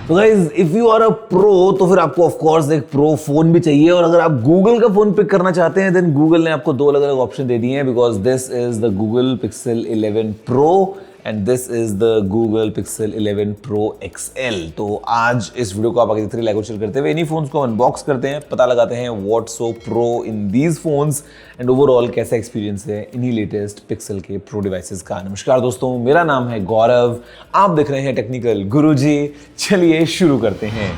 तो guys if you are a pro तो फिर आपको ऑफ कोर्स एक प्रो फोन भी चाहिए, और अगर आप गूगल का फोन पिक करना चाहते हैं देन गूगल ने आपको दो अलग अलग ऑप्शन दे दिए हैं, because this is the Google pixel 11 pro and this is the Google pixel 11 pro XL। तो आज इस वीडियो को आप आगे देखते लाइक और शेयर करते हुए इन्हीं फोन्स को अनबॉक्स करते हैं, पता लगाते हैं what so pro in these phones and overall कैसा एक्सपीरियंस है इन्हीं लेटेस्ट पिक्सल के प्रो डिवाइसेस का। नमस्कार दोस्तों, मेरा नाम है गौरव, आप देख रहे हैं टेक्निकल गुरुजी। चलिए शुरू करते हैं।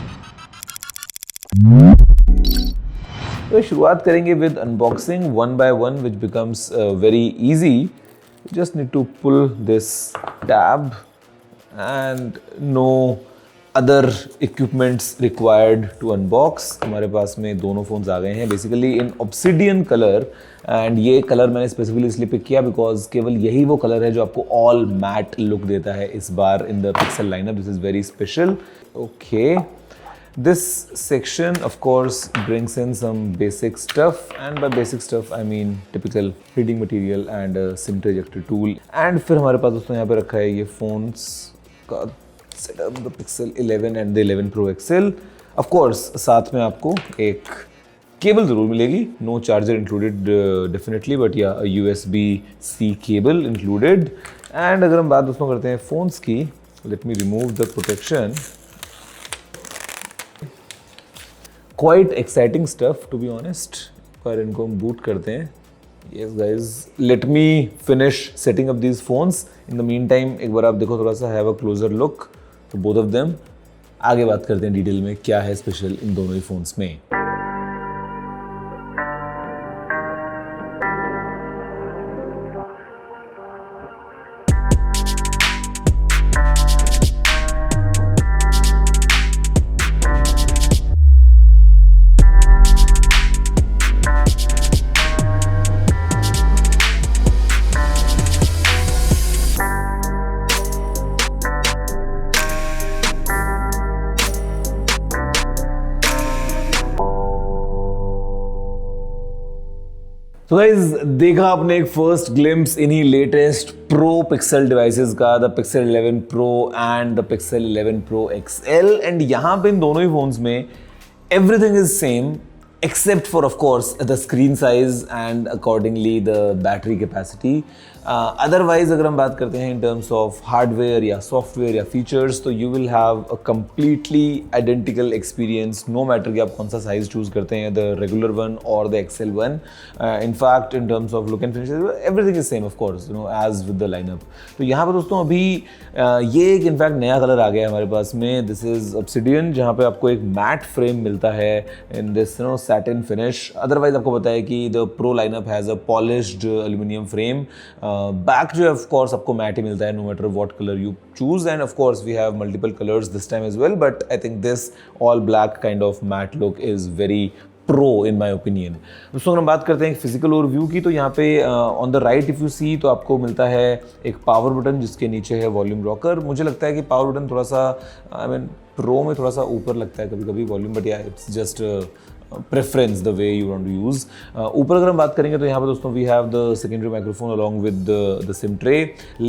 तो शुरुआत करेंगे with unboxing one by one, which becomes very easy. You just need to pull this tab and no other equipments required to unbox। हमारे पास में दोनों फोन्स आ गए हैं basically in obsidian colour, and ये कलर मैंने स्पेसिफिकली इसलिए pick किया because केवल यही वो कलर है जो आपको ऑल मैट लुक देता है इस बार in the pixel lineup. This is very special. Okay, this section of course brings in some basic stuff, and by basic stuff I mean typical reading material and a SIM ejector tool। and फिर हमारे पास दोस्तों यहाँ पे रखा है ये phones का setup, the Pixel 11 and the 11 Pro XL। of course साथ में आपको एक केबल ज़रूर मिलेगी, no charger included definitely, but yeah a USB-C cable included। and अगर हम बात दोस्तों करते हैं phones की, let me remove the protection। Quite exciting stuff to be honest। पर इनको हम बूट करते हैं। Yes guys, let me finish setting up these phones। In the meantime एक बार आप देखो थोड़ा सा, have a closer look to both of them। आगे बात करते हैं डिटेल में क्या है स्पेशल इन दोनों ही फोन्स में। तो गाइज देखा आपने एक फर्स्ट ग्लिम्स इन्हीं लेटेस्ट प्रो पिक्सल डिवाइसेस का, the Pixel 11 pro and the Pixel 11 pro XL। And यहाँ पे इन दोनों ही फोन्स में everything is same except for of course the screen size and accordingly the battery capacity। otherwise अगर हम बात करते हैं in terms of hardware या software या features, तो you will have a completely identical experience no matter कि आप कौन सा size choose करते हैं, the regular one or the XL one। in fact in terms of look and finish everything is same of course, you know, as with the lineup। तो यहाँ पर दोस्तों अभी ये एक इनफैक्ट नया कलर आ गया है हमारे पास में। दिस इज ऑब्सिडियन, जहाँ पे आपको एक मैट फ्रेम मिलता है in this satin finish। Otherwise आपको पता है कि the pro lineup has a polished aluminium frame. Back जो है ऑफ कोर्स आपको मैट ही मिलता है no matter what colour you choose. And of course we have multiple colours this time as well, but I think this all black kind of matte look is very pro in my opinion. दोस्तों अगर हम बात करते हैं physical overview की, तो यहाँ पे on the right if you see तो आपको मिलता है एक पावर बटन जिसके नीचे है वॉल्यूम रॉकर। मुझे लगता है कि पावर बटन थोड़ा सा आई मीन प्रो में थोड़ा सा ऊपर लगता है कभी कभी वॉल्यूम, बट या it's just preference the way you want to use। ऊपर अगर हम बात करेंगे तो यहाँ पर दोस्तों we have the secondary microphone along with the SIM tray।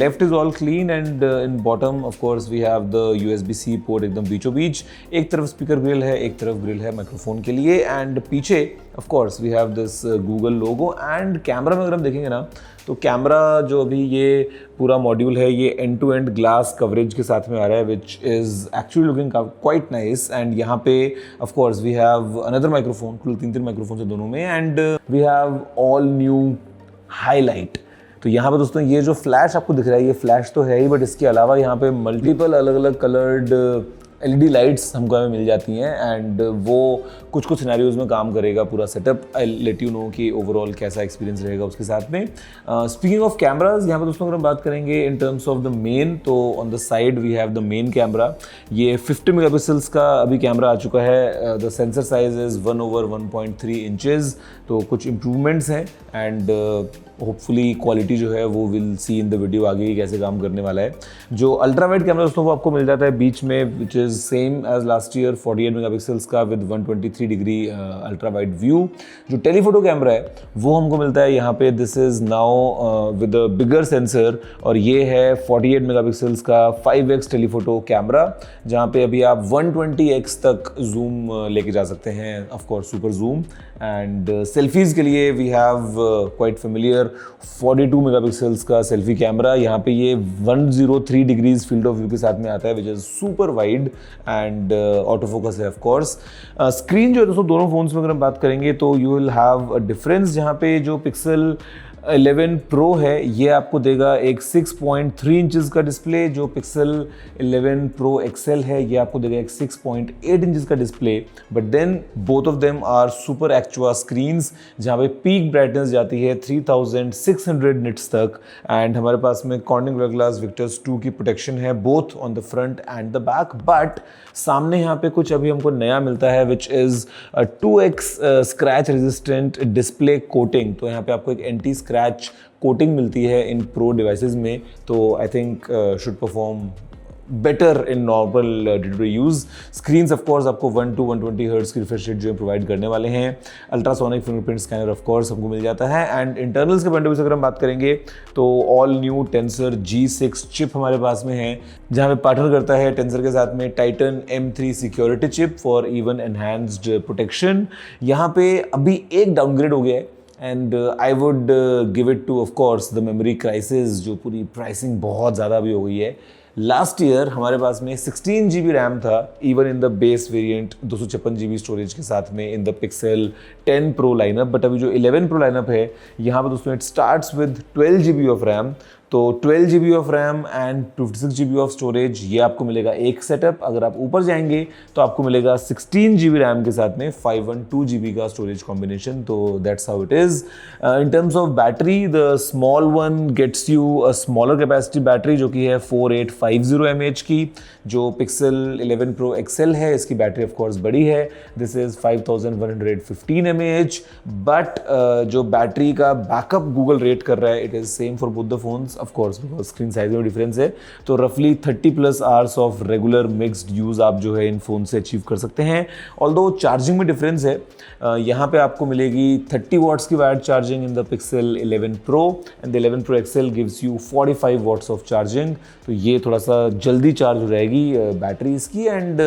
left is all clean and in bottom of course we have the USB-C port एकदम बीचों बीच। एक तरफ स्पीकर ग्रिल है, एक तरफ ग्रिल है माइक्रोफोन के लिए, एंड पीछे of course we have this Google logo। and camera में अगर हम देखेंगे ना तो कैमरा जो अभी ये पूरा मॉड्यूल है ये end to end glass coverage के साथ में आ रहा है, which is actually looking quite nice. And यहाँ पे of course we have another microphone, कुल तीन माइक्रोफोन है दोनों में, and we have all new highlight. तो यहाँ पे दोस्तों ये जो फ्लैश आपको दिख रहा है ये फ्लैश तो है ही, बट इसके अलावा यहाँ पे मल्टीपल अलग अलग कलर्ड LED लाइट्स हमको हमें मिल जाती हैं, एंड वो कुछ सिनेरियोज में काम करेगा पूरा setup. I let you know कि ओवरऑल कैसा एक्सपीरियंस रहेगा उसके साथ में। स्पीकिंग ऑफ कैमराज, यहाँ पर दोस्तों अगर हम बात करेंगे in terms of the main, तो on the side we have the main camera. ये 50 मेगापिक्सल्स का अभी कैमरा आ चुका है। The sensor size is 1/1.3 inches, तो कुछ इम्प्रूवमेंट्स हैं। एंड होपफुली क्वालिटी जो है वो will see in the video आगे कैसे काम करने वाला है। जो अल्ट्रा वाइड कैमरा दोस्तों वो आपको मिल जाता है बीच में, which is same as last year 48 megapixels का with 123 degree ultra wide view. जो टेलीफोटो कैमरा है वो हमको मिलता है यहाँ पे, this is now with a bigger sensor, और ये है 48 मेगापिक्सल्स का 5x टेलीफोटो कैमरा, जहाँ पे अभी आप 120x तक जूम लेके जा सकते हैं, of course super zoom. And selfies के लिए we have quite familiar 42 megapixels का सेल्फी कैमरा। यहाँ पे ये 103 डिग्रीज फील्ड ऑफ व्यू के साथ में आता है, which is super wide and auto focus है ऑफ कोर्स। स्क्रीन जो है दोस्तों दोनों फोन्स में अगर हम बात करेंगे तो you will have a difference, जहाँ पे जो पिक्सल 11 प्रो है ये आपको देगा एक 6.3 इंचज़ का डिस्प्ले, जो पिक्सल 11 प्रो XL है ये आपको देगा एक 6.8 इंचज़ का display. But then both of them are super Actua screens, जहाँ पे पीक ब्राइटनेस जाती है 3600 निट्स तक, एंड हमारे पास में कॉर्निंग गोरिल्ला ग्लास विक्टर्स 2 की प्रोटेक्शन है both on the front end the back. But सामने यहाँ पे कुछ अभी हमको नया मिलता है, which is 2x scratch resistant display coating. तो यहाँ पे आपको एक एंटी स्क्रैच कोटिंग मिलती है इन प्रो डिवाइसेस में, तो I think should perform better in normal day to day use. Screens of course आपको 1 to 120 हर्ट्ज़ की रिफ्रेश रेट जो है प्रोवाइड करने वाले हैं। Ultrasonic fingerprint scanner of course हमको मिल जाता है। एंड इंटरनल्स के पॉइंट ऑफ व्यू से अगर हम बात करेंगे तो all new tensor G6 chip हमारे पास में है, जहाँ पे पार्टनर करता है टेंसर के साथ में Titan M3 security chip for even enhanced protection. यहाँ पे अभी एक डाउनग्रेड हो गया है, and I would give it two of course the memory crisis, जो पूरी प्राइसिंग बहुत ज़्यादा भी हो गई है। लास्ट ईयर हमारे पास में 16 GB रैम था even in the base variant, 256 GB storage के साथ में इन the pixel 10 pro lineup. But अभी जो 11 प्रो लाइनअप है यहाँ पर दोस्तों it starts with 12 GB of RAM. तो 12 GB of RAM and 256 GB of storage ये आपको मिलेगा एक सेटअप। अगर आप ऊपर जाएंगे तो आपको मिलेगा 16 GB रैम के साथ में 512 GB का स्टोरेज कॉम्बिनेशन। तो that's how it is. In terms of battery, the small one gets you a smaller capacity battery जो कि है 4850 mAh की। जो पिक्सल 11 प्रो XL है इसकी बैटरी ऑफ कोर्स बड़ी है, दिस इज़ 5115 mAh। बट जो बैटरी का बैकअप गूगल रेट कर रहा है it is same for both the phones of course, because screen size में डिफरेंस है। तो रफली 30+ hours of regular mixed use आप जो है इन फोन से अचीव कर सकते हैं। ऑल्दो चार्जिंग में डिफरेंस है, यहाँ पे आपको मिलेगी 30 वॉट्स की wired charging in the Pixel 11 pro and the 11 pro XL gives you 45 watts of charging. तो ये थोड़ा सा जल्दी चार्ज हो जाएगी बैटरी इसकी। And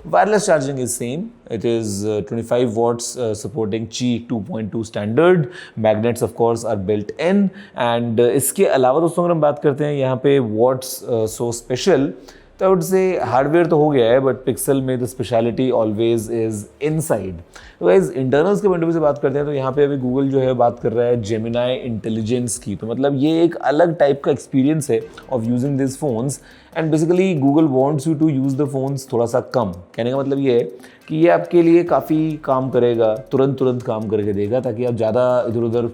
wireless charging is same, it is 25 watts supporting Qi 2.2 standard, magnets of course are built in। and इसके अलावा दोस्तों अगर हम बात करते हैं यहाँ पे what's so special, तो आई वुड से हार्डवेयर तो हो गया है बट पिक्सल में the speciality always is inside. तो गाइस इंटरनल्स के पॉइंट ऑफ व्यू से बात करते हैं तो यहाँ पे अभी गूगल जो है बात कर रहा है जेमिनाई इंटेलिजेंस की। तो मतलब ये एक अलग टाइप का एक्सपीरियंस है of using this phones, and basically Google wants you to use the phones थोड़ा सा कम। कहने का मतलब ये है कि ये आपके लिए काफ़ी काम करेगा, तुरंत काम करके देगा, ताकि आप ज़्यादा इधर उधर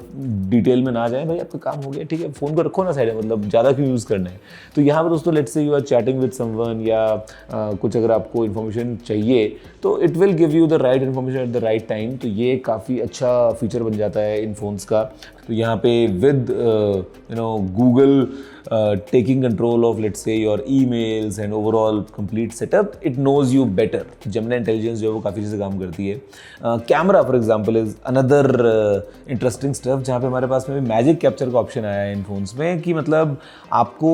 डिटेल में ना जाएं। भाई आपका काम हो गया, ठीक है, फ़ोन को रखो ना साइड में, मतलब ज़्यादा क्यों यूज़ करना है। तो यहाँ पर दोस्तों let's say you are chatting with someone या कुछ अगर आपको इन्फॉर्मेशन चाहिए तो it will give you the right information at the right time. तो ये काफ़ी अच्छा फीचर बन जाता है इन फोन्स का। तो यहाँ पे with Google taking control of let's say your emails and overall complete setup, it knows you better। Gemini intelligence जो है वो काफ़ी चीज़ें काम करती है। Camera for example is another interesting stuff, जहाँ पे हमारे पास में भी मैजिक कैप्चर का ऑप्शन आया है इन फोन्स में, कि मतलब आपको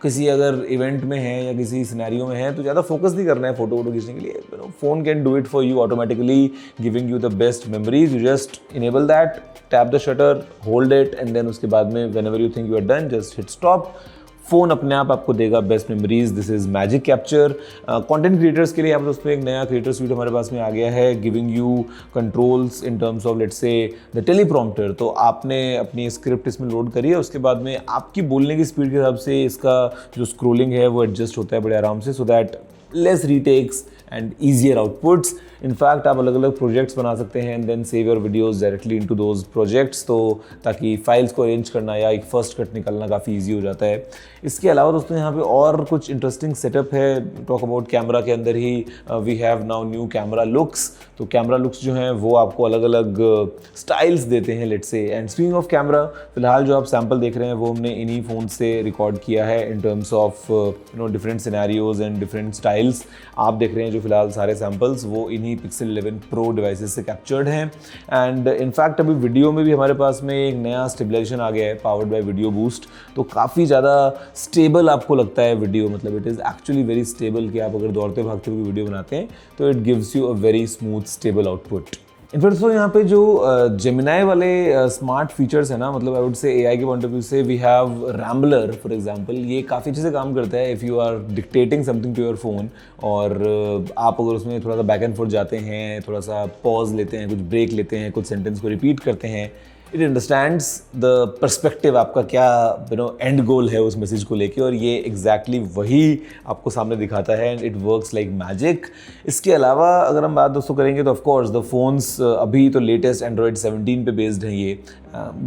किसी अगर इवेंट में है या किसी सिनेरियो में है तो ज़्यादा फोकस नहीं करना है फोटो खींचने के लिए। Phone can do it for you automatically, giving you the best memories. You just enable that, tap the shutter, hold it and then उसके बाद में whenever you think you are done just hit stop. Phone अपने आप आपको देगा best memories. This is magic capture. Content creators के लिए यहाँ पर दोस्तों एक नया क्रिएटर स्वीट हमारे पास में आ गया है, giving you controls in terms of let's say the teleprompter. तो आपने अपनी स्क्रिप्ट इसमें लोड करी है, उसके बाद में आपकी बोलने की स्पीड के हिसाब से इसका जो स्क्रोलिंग है वो एडजस्ट होता है बड़े आराम से, so that less retakes and easier outputs. In fact आप अलग अलग प्रोजेक्ट्स बना सकते हैं and then save your videos directly into those projects, तो ताकि फाइल्स को अरेंज करना या एक फर्स्ट कट निकालना काफ़ी ईजी हो जाता है। इसके अलावा दोस्तों यहाँ पे और कुछ इंटरेस्टिंग सेटअप है। टॉक अबाउट कैमरा के अंदर ही we have now new camera looks. तो कैमरा लुक्स जो हैं वो आपको अलग अलग स्टाइल्स देते हैं let's say. And speaking of camera, फिलहाल जो आप सैम्पल देख रहे हैं वो हमने इन्हीं फ़ोन से रिकॉर्ड किया है in terms of different scenarios and different styles. आप देख रहे हैं जो फिलहाल सारे सैम्पल्स वो इन्हीं Pixel 11 Pro डिवाइसेस से कैप्चर्ड हैं। एंड इनफैक्ट अभी वीडियो में भी हमारे पास में एक नया स्टेबलाइजेशन आ गया है पावर्ड बाय वीडियो बूस्ट। तो काफ़ी ज़्यादा स्टेबल आपको लगता है वीडियो, मतलब it is actually very stable कि आप अगर दौड़ते भागते हुए वीडियो बनाते हैं तो it gives you a very smooth stable output. In fact दोस्तों यहाँ पे जो जेमिनाई वाले स्मार्ट फीचर्स है ना, मतलब आई वुड से एआई के पॉइंट ऑफ व्यू से we have rambler for example. ये काफ़ी अच्छे से काम करता है if you are dictating something to your phone और आप अगर उसमें थोड़ा सा बैक एंड फोर्थ जाते हैं, थोड़ा सा पॉज लेते हैं, कुछ ब्रेक लेते हैं, कुछ सेंटेंस को रिपीट करते हैं, इट अंडरस्टैंड्स द पर्सपेक्टिव, आपका क्या एंड गोल है उस मैसेज को लेके, और ये एग्जैक्टली वही आपको सामने दिखाता है and it works like magic. इसके अलावा अगर हम बात दोस्तों करेंगे तो ऑफकोर्स द फोन्स अभी तो लेटेस्ट एंड्रॉयड 17 पे बेस्ड हैं ये।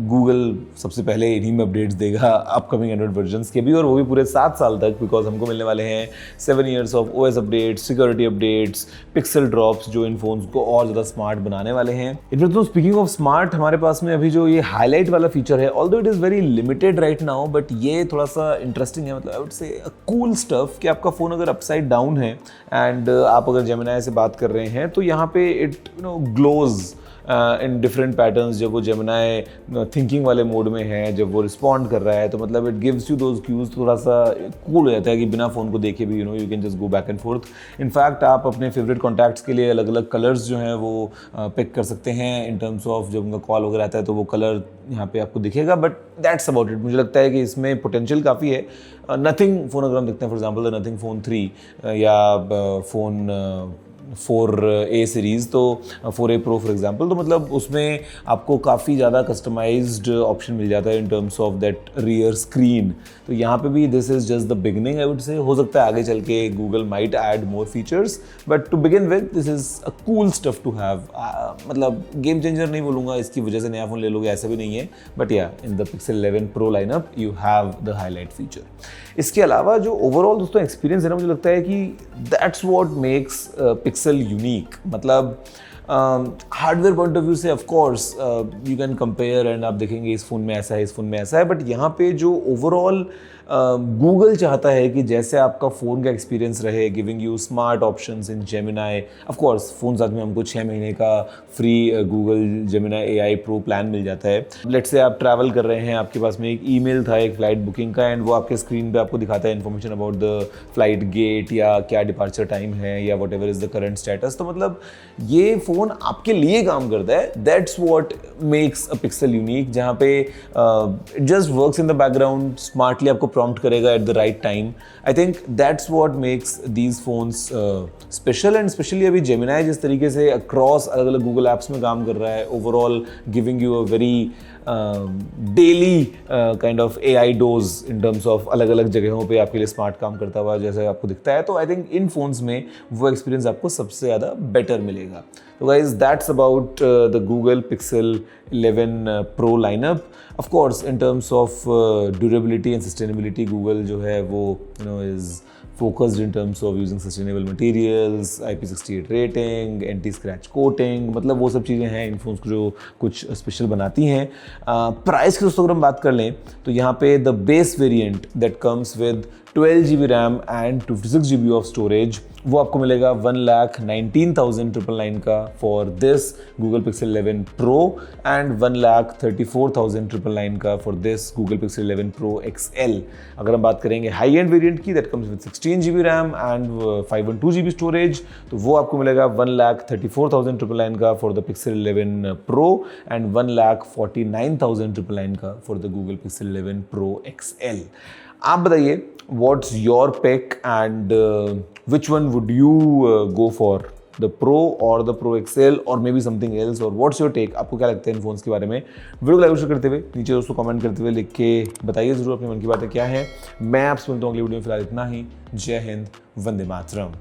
गूगल सबसे पहले इन्हीं में अपडेट्स देगा अपकमिंग एंड्रॉयड वर्जन्स के भी, और वो भी पूरे 7 साल तक, बिकॉज हमको मिलने वाले हैं 7 years of OS updates, security updates, pixel drops जो इन फोन्स को और ज़्यादा स्मार्ट बनाने वाले हैं। इनफैक्ट तो स्पीकिंग ऑफ स्मार्ट, हमारे पास में अभी जो ये हाईलाइट वाला फीचर है, although it is very limited right now, but ये थोड़ा सा इंटरेस्टिंग है। मतलब आई वुड से कूल स्टफ कि आपका फ़ोन अगर अपसाइड डाउन है एंड आप अगर जेमिनाई से बात कर रहे हैं तो यहाँ पे it glows in different patterns. जब वो जेमिनाई थिंकिंग वाले मोड में है, जब वो रिस्पॉन्ड कर रहा है, तो मतलब it gives you those cues, थोड़ा सा कूल हो जाता है कि बिना फ़ोन को देखे भी you can just go back and fourth. In fact आप अपने फेवरेट कॉन्टैक्ट्स के लिए अलग अलग कलर्स जो हैं वो पिक कर सकते हैं इन टर्म्स ऑफ जब उनका कॉल वगैरह आता है तो वो कलर यहाँ पे आपको दिखेगा। But that's about it. मुझे लगता है कि इसमें पोटेंशियल काफ़ी है। नथिंग फ़ोन अगर हम देखते हैं for example the nothing phone 3 या फ़ोन 4A सीरीज़, तो 4A Pro फॉर एग्जांपल, तो मतलब उसमें आपको काफ़ी ज़्यादा कस्टमाइज्ड ऑप्शन मिल जाता है in terms of that rear screen. तो यहाँ पे भी this is just the beginning I would say. हो सकता है आगे चल के Google might add more features, but to begin with this is a cool stuff to have. मतलब गेम चेंजर नहीं बोलूँगा, इसकी वजह से नया फ़ोन ले लोगे ऐसा भी नहीं है, बट या in the Pixel 11 Pro lineup you have the highlight feature. इसके अलावा जो ओवरऑल दोस्तों एक्सपीरियंस है ना, मुझे लगता है कि that's what makes pixel unique. मतलब हार्डवेयर पॉइंट ऑफ व्यू से of course you can compare and आप देखेंगे इस फ़ोन में ऐसा है, इस फ़ोन में ऐसा है, बट यहाँ पे जो ओवरऑल गूगल चाहता है कि जैसे आपका फ़ोन का एक्सपीरियंस रहे, giving you smart options in Gemini. Of course phone साथ में हमको 6 महीने का free Google Gemini AI Pro plan मिल जाता है। लेट्स से आप ट्रैवल कर रहे हैं, आपके पास में एक ईमेल था एक फ़्लाइट बुकिंग का, एंड वो आपके स्क्रीन पे आपको दिखाता है information about the flight gate या क्या डिपार्चर टाइम है या whatever is the current status. तो मतलब ये फ़ोन आपके लिए काम करता है। That's what makes a Pixel unique, जहाँ पे it just works in the background, smartly आपको प्रॉम्प्ट करेगा at the right time. I think that's what makes these phones special, and specially अभी जेमिनाई जिस तरीके से अक्रॉस अलग अलग गूगल ऐप्स में काम कर रहा है, overall giving you a very daily kind of AI dose in terms of अलग अलग जगहों पे आपके लिए स्मार्ट काम करता हुआ जैसे आपको दिखता है। तो आई थिंक इन फोन्स में वो एक्सपीरियंस आपको सबसे ज़्यादा बेटर मिलेगा। तो guys that's about the Google Pixel 11 Pro lineup. Of course in terms of durability and sustainability Google जो है वो is focused in terms of using sustainable materials, IP68 rating, anti-scratch coating, मतलब वो सब चीज़ें हैं इन फोन्स को जो कुछ स्पेशल बनाती हैं। प्राइस की दोस्तों अगर हम बात कर लें तो यहाँ पे the base variant that comes with 12 GB RAM and 256 GB of storage, वो आपको मिलेगा 1,19,999 का for this Google Pixel 11 Pro and 1,34,999 का for this Google Pixel 11 Pro XL। अगर हम बात करेंगे हाई एंड वेरिएंट की that comes with 16 GB RAM and 512 GB storage, तो वो आपको मिलेगा 1,34,999 का for the Pixel 11 Pro and 1,49,999 का for the Google Pixel 11 Pro XL। आप बताइए what's your pick and which one would you go for, the Pro or the Pro XL or maybe something else, or what's your take? आपको क्या लगता है इन phones के बारे में? Video को लाइक शेयर करते हुए नीचे दोस्तों कमेंट करते हुए लिख के बताइए ज़रूर अपने मन की बातें क्या है। मैं आपसे मिलता हूँ अगली वीडियो में, फिलहाल इतना ही। जय हिंद, वंदे मातरम।